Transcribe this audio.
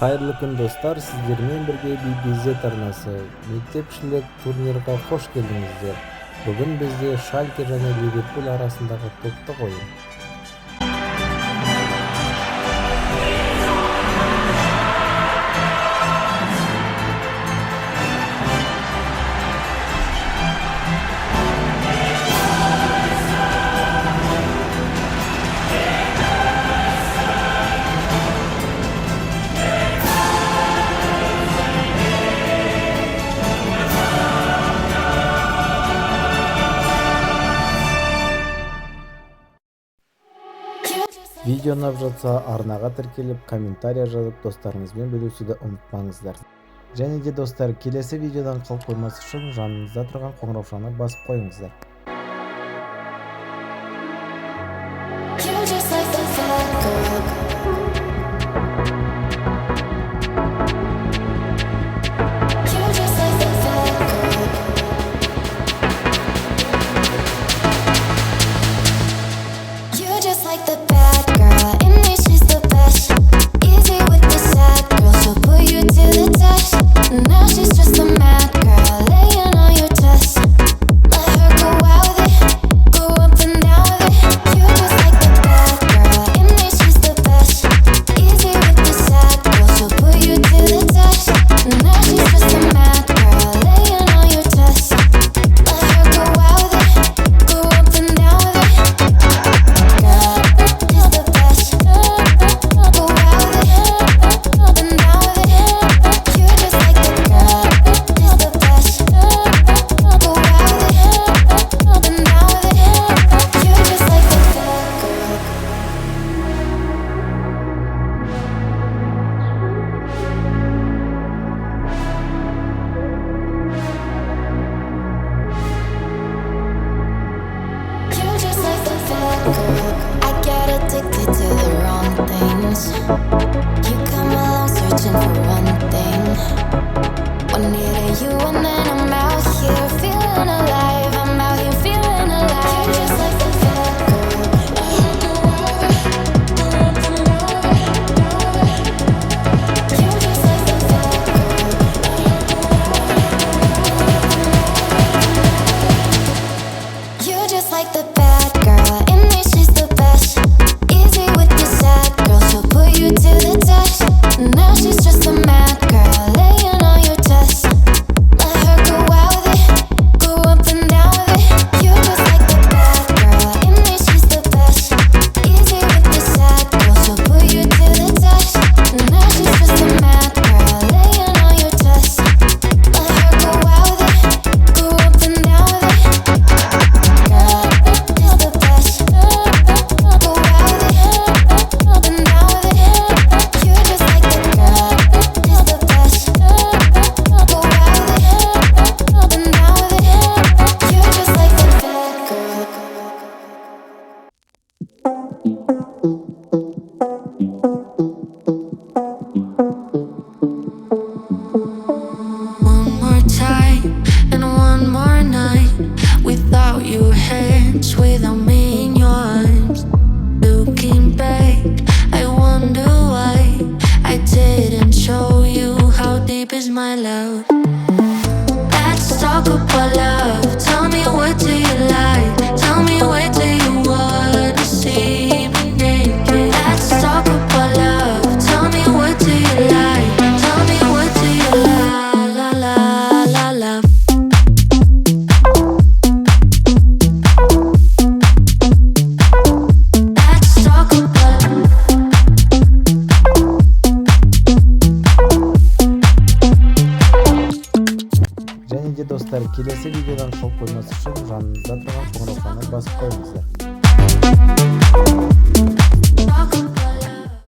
Хайырлы күн достар, сіздермен бірге BBZ арнасы Мектепішілік турнирға қош келдіңіздер. Бүгін бізде Шальке және Ливерпуль арасындағы топтық ойын. Видео ұнап жатса арнаға тіркеліп, комментария жазып, достарыңызбен бөлісуді ұмытпаңыздар. Және де достар, келесі видеодан қалып қоймас үшін жаныңызда тұрған қоңыраушаны басып қойыңыздар. I get addicted to the wrong things. You come along searching for one thing. One minute you and then I'm out here feeling alive. I'm out here feeling alive. You're just like the fat girl. You're just like the fat girl. You're just like the bad girl. Now she's just a mad girl, laying on your chest. Let her go out with it, go up and down with it. You're just like the bad girl, in me she's the best. Easy with the sad girl, she'll put you to the test. Now she's just a mad girl, laying on your chest. Let her go out with it, go up and down with it. Girl, is the best. Go out with it, up and down with it. You're just like the girl, is the best. Go out with it, up and down with it. You're just like the bad girl. One more time and one more night without your hands, without me in your arms. Looking back, I wonder why I didn't show you how deep is my love. Let's talk about love. Tell me, what do you like? Tell me, where do you wanna see me naked? Let's talk about love. Tell me, what do you like? Tell me, what do you love? Let's talk about. Және де достар, келесі видеодан қалып қоймас үшін жаныңызда тұрған қоңыраушаны басып қойыңыздар.